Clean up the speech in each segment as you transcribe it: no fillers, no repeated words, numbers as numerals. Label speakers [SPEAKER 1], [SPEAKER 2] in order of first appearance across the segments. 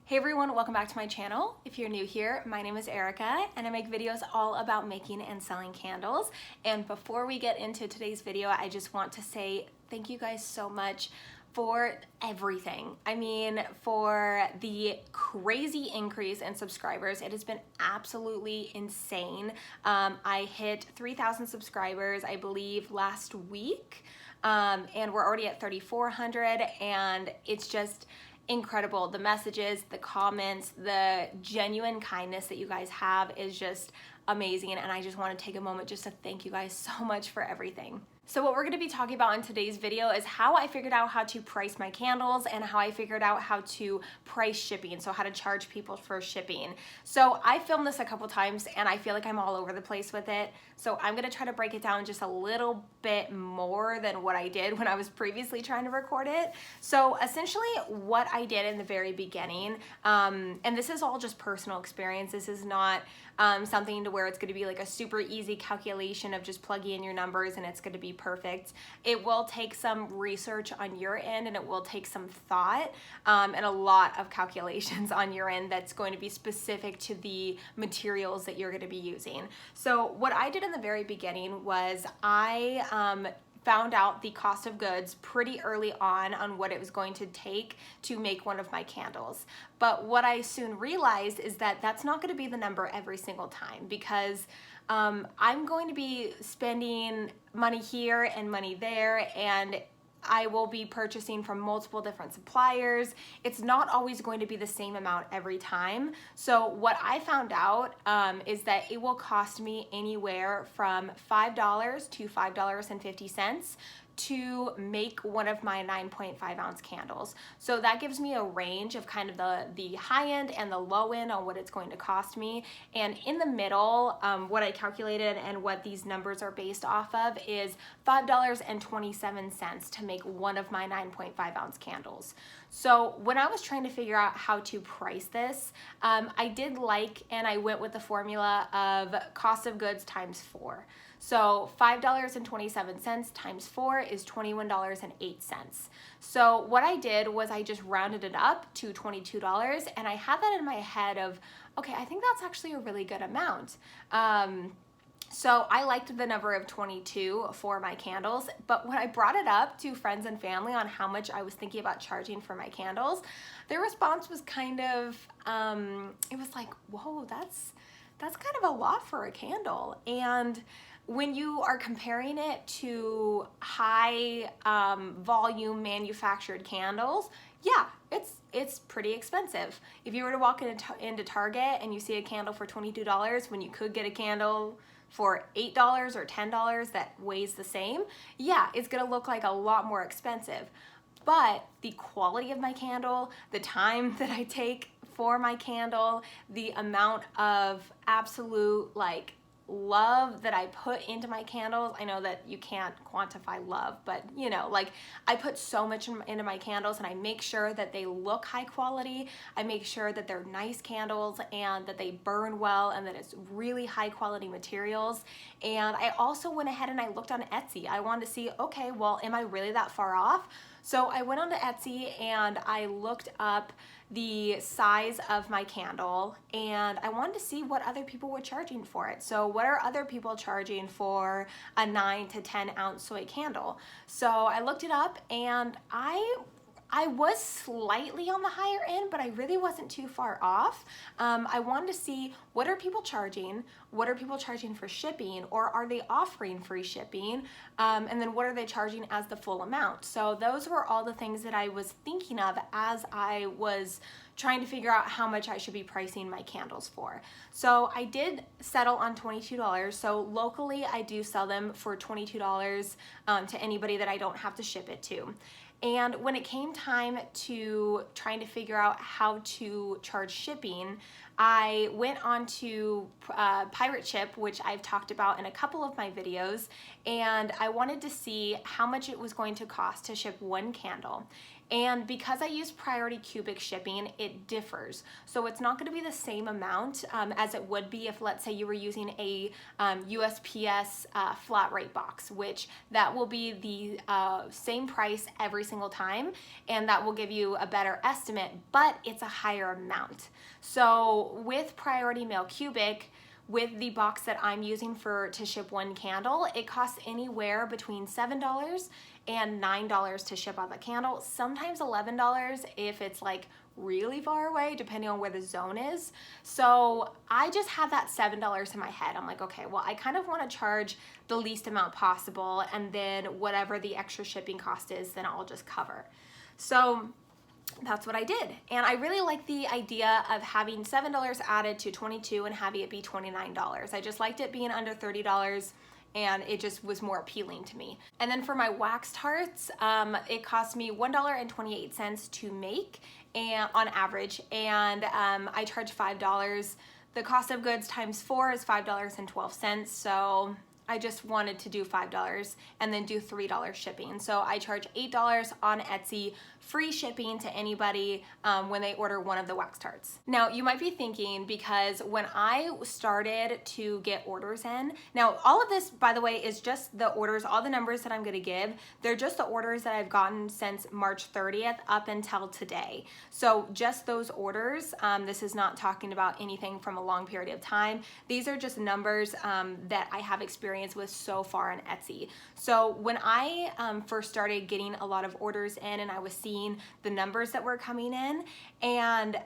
[SPEAKER 1] Hey everyone, welcome back to my channel. If you're new here, my name is Erica and I make videos all about making and selling candles. And before we get into today's video, I just want to say thank you guys so much for everything. I mean, for the crazy increase in subscribers. It has been absolutely insane. I hit 3,000 subscribers, I believe, last week. And we're already at 3,400 and it's just incredible. The messages, the comments, the genuine kindness that you guys have is just amazing. And I just want to take a moment just to thank you guys so much for everything. So what we're going to be talking about in today's video is how I figured out how to price my candles and how I figured out how to price shipping, so how to charge people for shipping. So I filmed this a couple times and I feel like I'm all over the place with it. So I'm going to try to break it down just a little bit more than what I did when I was previously trying to record it. So essentially what I did in the very beginning, and this is all just personal experience. This is not something to where it's going to be like a super easy calculation of just plugging in your numbers and it's going to be perfect. It will take some research on your end and it will take some thought and a lot of calculations on your end that's going to be specific to the materials that you're going to be using. So what I did in the very beginning was I found out the cost of goods pretty early on what it was going to take to make one of my candles. But what I soon realized is that that's not going to be the number every single time, because I'm going to be spending money here and money there, and I will be purchasing from multiple different suppliers. It's not always going to be the same amount every time. So what I found out is that it will cost me anywhere from $5 to $5.50 to make one of my 9.5 ounce candles. So that gives me a range of kind of the high end and the low end on what it's going to cost me. And in the middle, what I calculated and what these numbers are based off of is $5.27 to make one of my 9.5 ounce candles. So when I was trying to figure out how to price this, I did and I went with the formula of cost of goods times 4. So $5.27 times 4 is $21.08. So what I did was I just rounded it up to $22, and I had that in my head of, okay, I think that's actually a really good amount. So I liked the number of 22 for my candles, but when I brought it up to friends and family on how much I was thinking about charging for my candles, their response was kind of, it was like, whoa, that's kind of a lot for a candle. And when you are comparing it to high volume manufactured candles, yeah, it's pretty expensive. If you were to walk into Target and you see a candle for $22 when you could get a candle for $8 or $10 that weighs the same, yeah, it's gonna look like a lot more expensive. But the quality of my candle, the time that I take for my candle, the amount of absolute love that I put into my candles. I know that you can't quantify love, but you know, I put so much into my candles, and I make sure that they look high quality. I make sure that they're nice candles and that they burn well and that it's really high quality materials. And I also went ahead and I looked on Etsy. I wanted to see, okay, well, am I really that far off? So I went onto Etsy and I looked up the size of my candle, and I wanted to see what other people were charging for it. So what are other people charging for a 9 to 10 ounce soy candle? So I looked it up, and I was slightly on the higher end, but I really wasn't too far off. I wanted to see, what are people charging? What are people charging for shipping? Or are they offering free shipping? And then what are they charging as the full amount? So those were all the things that I was thinking of as I was trying to figure out how much I should be pricing my candles for. So I did settle on $22. So locally, I do sell them for $22 to anybody that I don't have to ship it to. And when it came time to trying to figure out how to charge shipping, I went on to Pirate Ship, which I've talked about in a couple of my videos, and I wanted to see how much it was going to cost to ship one candle. And because I use priority cubic shipping, it differs. So it's not going to be the same amount as it would be if, let's say, you were using a USPS flat rate box, which that will be the same price every single time, and that will give you a better estimate, but it's a higher amount. So with priority mail cubic, with the box that I'm using to ship one candle, it costs anywhere between $7 and $9 to ship out the candle, sometimes $11 if it's like really far away, depending on where the zone is. So I just had that $7 in my head. I'm like, okay, well, I kind of want to charge the least amount possible, and then whatever the extra shipping cost is, then I'll just cover. So that's what I did. And I really like the idea of having $7 added to $22 and having it be $29. I just liked it being under $30, and it just was more appealing to me. And then for my wax tarts, it cost me $1.28 to make, and on average, and I charge $5. The cost of goods times 4 is $5.12, so I just wanted to do $5 and then do $3 shipping. So I charge $8 on Etsy, free shipping to anybody when they order one of the wax tarts. Now you might be thinking, because when I started to get orders in, now all of this, by the way, is just the orders, all the numbers that I'm gonna give, they're just the orders that I've gotten since March 30th up until today. So just those orders, this is not talking about anything from a long period of time. These are just numbers that I have experience with so far on Etsy. So when I first started getting a lot of orders in, and I was seeing the numbers that were coming in, and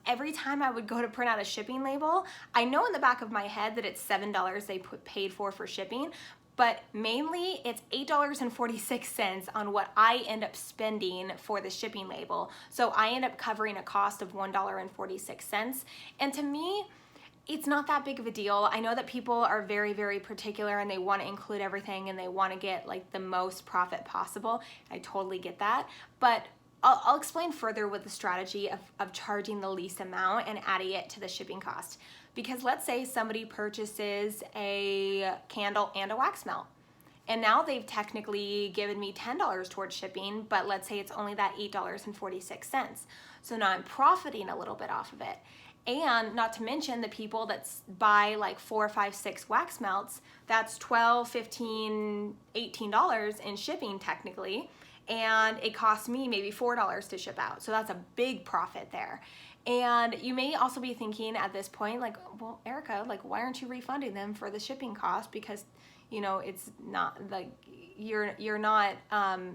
[SPEAKER 1] every time I would go to print out a shipping label, I know in the back of my head that it's $7 they paid for shipping, but mainly it's $8.46 on what I end up spending for the shipping label. So I end up covering a cost of $1.46. And to me, it's not that big of a deal. I know that people are very, very particular, and they want to include everything, and they want to get like the most profit possible. I totally get that. But I'll explain further with the strategy of charging the least amount and adding it to the shipping cost. Because let's say somebody purchases a candle and a wax melt, and now they've technically given me $10 towards shipping, but let's say it's only that $8.46. So now I'm profiting a little bit off of it. And not to mention the people that buy like 4, 5, 6 wax melts, that's $12, $15, $18 in shipping technically, and it costs me maybe $4 to ship out. So that's a big profit there. And you may also be thinking at this point, like, well, Erica, like, why aren't you refunding them for the shipping cost? Because, you know, it's not like you're not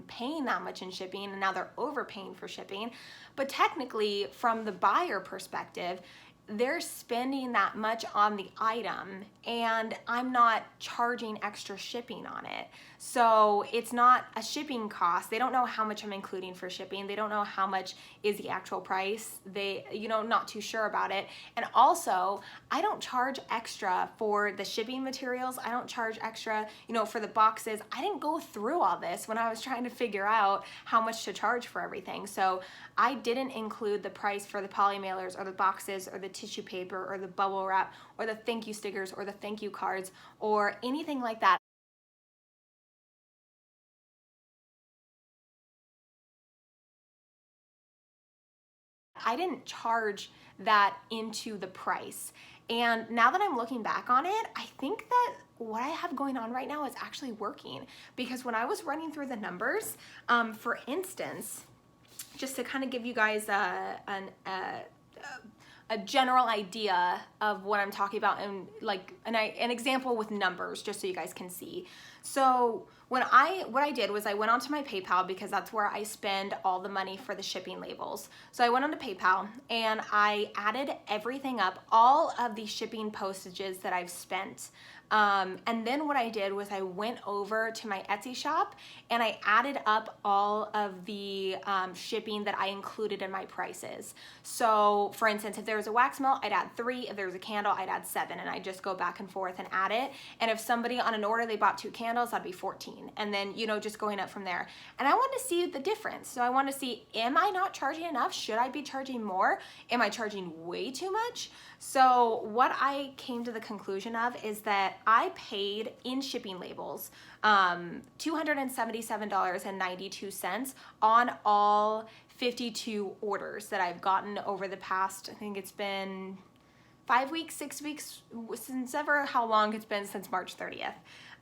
[SPEAKER 1] paying that much in shipping, and now they're overpaying for shipping. But technically, from the buyer perspective, they're spending that much on the item, and I'm not charging extra shipping on it. So it's not a shipping cost. They don't know how much I'm including for shipping. They don't know how much is the actual price. They, you know, not too sure about it. And also, I don't charge extra for the shipping materials. I don't charge extra, you know, for the boxes. I didn't go through all this when I was trying to figure out how much to charge for everything. So I didn't include the price for the poly mailers or the boxes or the tissue paper or the bubble wrap or the thank you stickers or the thank you cards or anything like that. I didn't charge that into the price. And now that I'm looking back on it, I think that what I have going on right now is actually working, because when I was running through the numbers, for instance, just to kind of give you guys a general idea of what I'm talking about, and like an example with numbers, just so you guys can see. So what I did was I went onto my PayPal, because that's where I spend all the money for the shipping labels. So I went onto PayPal and I added everything up, all of the shipping postages that I've spent. And then what I did was I went over to my Etsy shop and I added up all of the shipping that I included in my prices. So for instance, if there was a wax melt, I'd add 3. If there was a candle, I'd add 7, and I just go back and forth and add it. And if somebody on an order, they bought 2 candles, candles, that'd be 14. And then, you know, just going up from there. And I want to see the difference. So I want to see, am I not charging enough? Should I be charging more? Am I charging way too much? So what I came to the conclusion of is that I paid in shipping labels $277.92 on all 52 orders that I've gotten over the past, I think it's been 5 weeks, 6 weeks, since ever how long it's been since March 30th.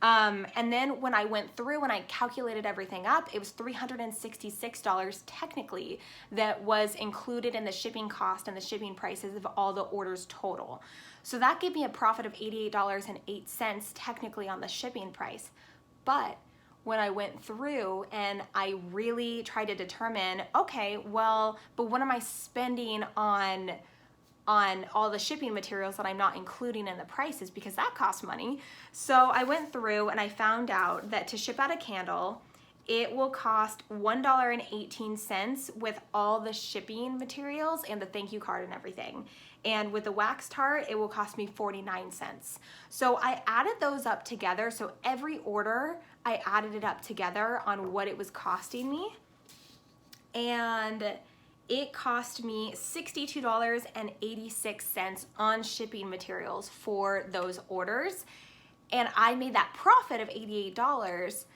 [SPEAKER 1] And then when I went through and I calculated everything up, it was $366 technically that was included in the shipping cost and the shipping prices of all the orders total. So that gave me a profit of $88.08 technically on the shipping price. But when I went through and I really tried to determine, okay, well, but what am I spending on all the shipping materials that I'm not including in the prices, because that costs money. So I went through and I found out that to ship out a candle, it will cost $1.18 with all the shipping materials and the thank you card and everything. And with the wax tart, it will cost me 49 cents. So I added those up together. So every order, I added it up together on what it was costing me. And it cost me $62.86 on shipping materials for those orders. And I made that profit of $88,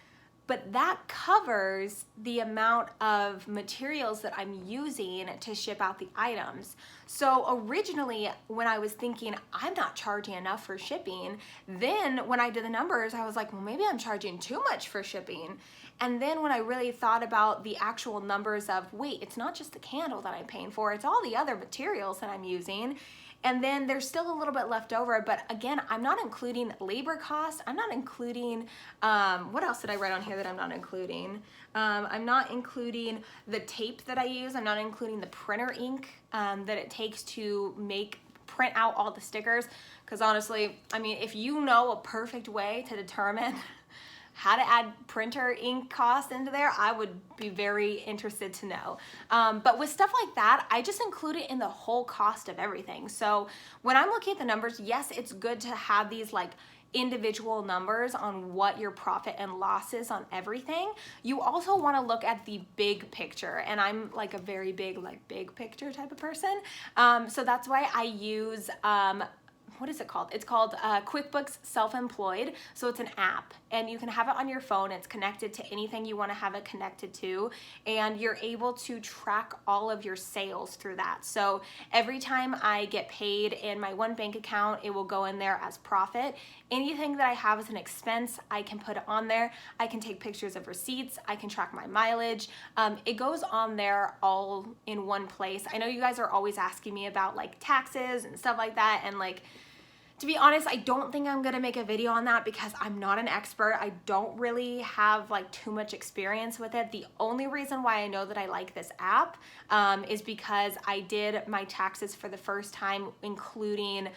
[SPEAKER 1] but that covers the amount of materials that I'm using to ship out the items. So originally, when I was thinking, I'm not charging enough for shipping, then when I did the numbers, I was like, well, maybe I'm charging too much for shipping. And then when I really thought about the actual numbers of, wait, it's not just the candle that I'm paying for, it's all the other materials that I'm using. And then there's still a little bit left over, but again, I'm not including labor costs. I'm not including, what else did I write on here that I'm not including? I'm not including the tape that I use. I'm not including the printer ink that it takes to print out all the stickers. Because honestly, I mean, if you know a perfect way to determine how to add printer ink cost into there, I would be very interested to know. But with stuff like that, I just include it in the whole cost of everything. So when I'm looking at the numbers, yes, it's good to have these like individual numbers on what your profit and loss is on everything. You also want to look at the big picture, and I'm like a very big picture type of person. So that's why I use what is it called? It's called QuickBooks Self-Employed. So it's an app, and you can have it on your phone. It's connected to anything you want to have it connected to, and you're able to track all of your sales through that. So every time I get paid in my one bank account, it will go in there as profit. Anything that I have as an expense, I can put it on there. I can take pictures of receipts. I can track my mileage. It goes on there all in one place. I know you guys are always asking me about like taxes and stuff like that, and like, to be honest, I don't think I'm gonna make a video on that because I'm not an expert. I don't really have like too much experience with it. The only reason why I know that I like this app is because I did my taxes for the first time, including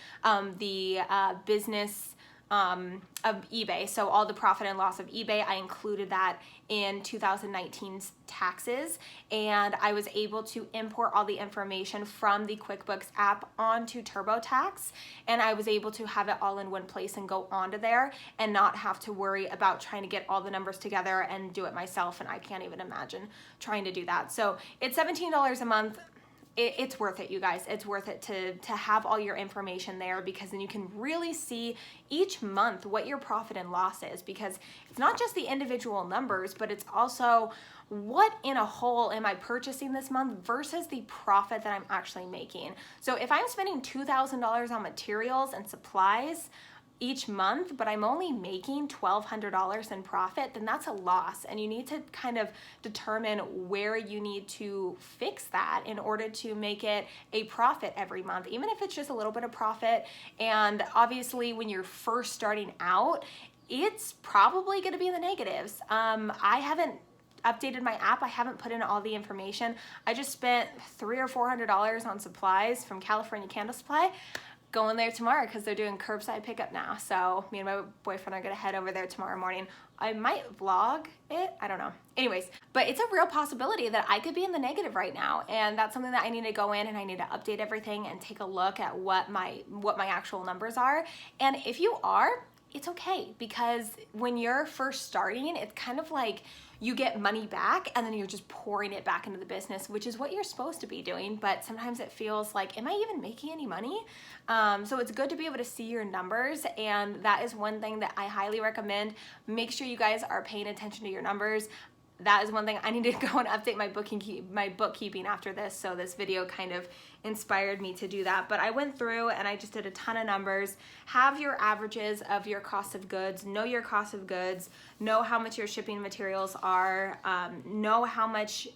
[SPEAKER 1] the business of eBay. So all the profit and loss of eBay, I included that in 2019's taxes, and I was able to import all the information from the QuickBooks app onto TurboTax, and I was able to have it all in one place and go onto there and not have to worry about trying to get all the numbers together and do it myself, and I can't even imagine trying to do that. So it's $17 a month. It's worth it, you guys. It's worth it to have all your information there, because then you can really see each month what your profit and loss is, because it's not just the individual numbers, but it's also what in a whole am I purchasing this month versus the profit that I'm actually making. So if I'm spending $2,000 on materials and supplies each month, but I'm only making $1,200 in profit, then that's a loss. And you need to kind of determine where you need to fix that in order to make it a profit every month, even if it's just a little bit of profit. And obviously when you're first starting out, it's probably gonna be in the negatives. I haven't updated my app. I haven't put in all the information. I just spent $300 or $400 on supplies from California Candle Supply. Going there tomorrow because they're doing curbside pickup now. So me and my boyfriend are gonna head over there tomorrow morning. I might vlog it, I don't know. Anyways, but it's a real possibility that I could be in the negative right now, and that's something that I need to go in and I need to update everything and take a look at what my actual numbers are. And if you are, it's okay, because when you're first starting, it's kind of like you get money back and then you're just pouring it back into the business, which is what you're supposed to be doing. But sometimes it feels like, am I even making any money? So it's good to be able to see your numbers. And that is one thing that I highly recommend. Make sure you guys are paying attention to your numbers. That is one thing. I need to go and update my bookkeeping after this. So this video kind of inspired me to do that. But I went through and I just did a ton of numbers. Have your averages of your cost of goods, know your cost of goods, know how much your shipping materials are, know how much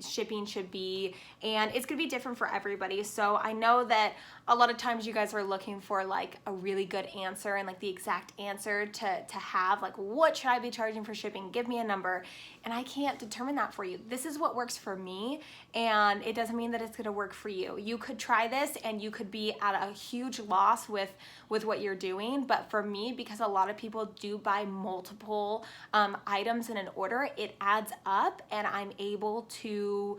[SPEAKER 1] shipping should be, and it's gonna be different for everybody. So I know that a lot of times you guys are looking for like a really good answer and like the exact answer to have, like, what should I be charging for shipping? Give me a number. And I can't determine that for you. This is what works for me, and it doesn't mean that it's gonna work for you. You could try this and you could be at a huge loss with what you're doing, but for me, because a lot of people do buy multiple items in an order, it adds up and I'm able to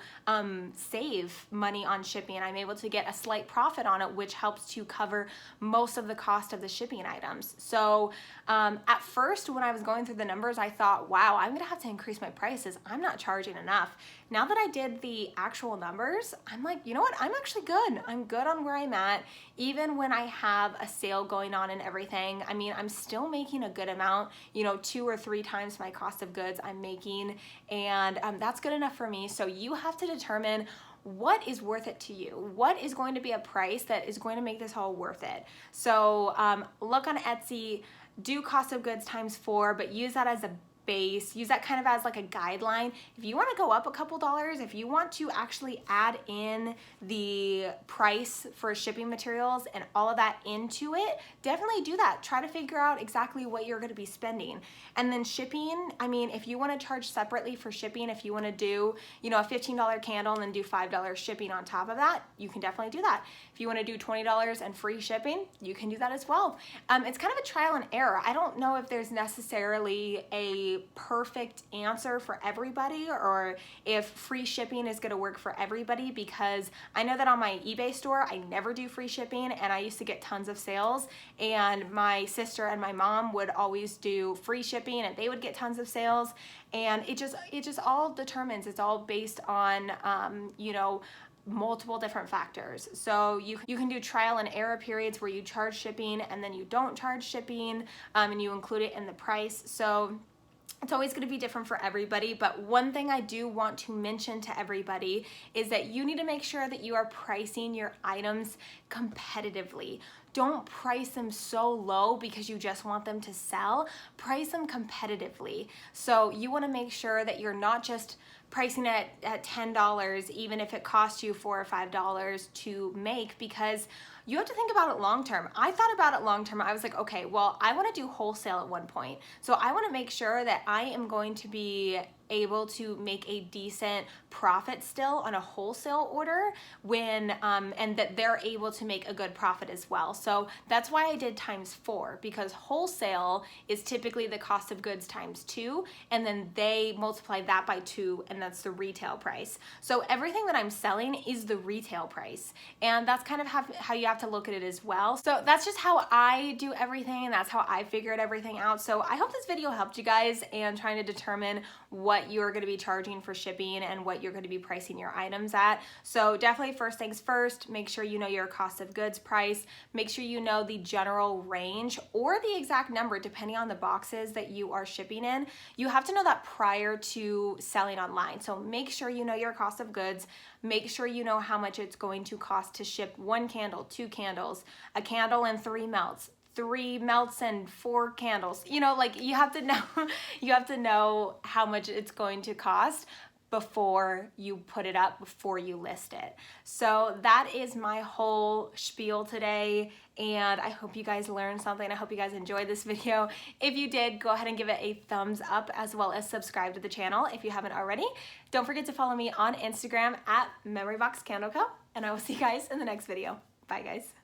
[SPEAKER 1] save money on shipping. I'm able to get a slight profit on it, which helps to cover most of the cost of the shipping items. So at first, when I was going through the numbers, I thought, wow, I'm gonna have to increase my prices. I'm not charging enough. Now that I did the actual numbers, I'm like, you know what? I'm actually good. I'm good on where I'm at. Even when I have a sale going on and everything, I mean, I'm still making a good amount, you know, 2 or 3 times my cost of goods I'm making, and that's good enough for me. So you have to determine what is worth it to you. What is going to be a price that is going to make this all worth it? So look on Etsy, do cost of goods times 4, but use that as a base, use that kind of as like a guideline. If you want to go up a couple dollars, if you want to actually add in the price for shipping materials and all of that into it, definitely do that. Try to figure out exactly what you're going to be spending. And then shipping, I mean, if you want to charge separately for shipping, if you want to do, you know, a $15 candle and then do $5 shipping on top of that, you can definitely do that. If you want to do $20 and free shipping, you can do that as well. It's kind of a trial and error. I don't know if there's necessarily a perfect answer for everybody, or if free shipping is going to work for everybody, because I know that on my eBay store, I never do free shipping, and I used to get tons of sales, and my sister and my mom would always do free shipping and they would get tons of sales. And it just all determines, it's all based on you know, multiple different factors. So you can do trial and error periods where you charge shipping and then you don't charge shipping, and you include it in the price. So it's always going to be different for everybody, but one thing I do want to mention to everybody is that you need to make sure that you are pricing your items competitively. Don't price them so low because you just want them to sell. Price them competitively. So you want to make sure that you're not just pricing it at $10 even if it costs you $4 or $5 to make, because you have to think about it long term. I thought about it long term. I was like, okay, well, I want to do wholesale at one point. So I want to make sure that I am going to be able to make a decent profit still on a wholesale order when and that they're able to make a good profit as well. So that's why I did times 4, because wholesale is typically the cost of goods times 2, and then they multiply that by 2, and that's the retail price. So everything that I'm selling is the retail price, and that's kind of how you have to look at it as well. So that's just how I do everything, and that's how I figured everything out. So I hope this video helped you guys in trying to determine what you're going to be charging for shipping and what you're going to be pricing your items at. So definitely, first things first, make sure you know your cost of goods price. Make sure you know the general range or the exact number depending on the boxes that you are shipping in. You have to know that prior to selling online. So make sure you know your cost of goods. Make sure you know how much it's going to cost to ship 1 candle, 2 candles, a candle and 3 melts, 3 melts and 4 candles. You know, like, you have to know you have to know how much it's going to cost before you put it up, before you list it. So that is my whole spiel today, and I hope you guys learned something. I hope you guys enjoyed this video. If you did, go ahead and give it a thumbs up, as well as subscribe to the channel if you haven't already. Don't forget to follow me on Instagram at MemoryBoxCandleCo, and I will see you guys in the next video. Bye, guys.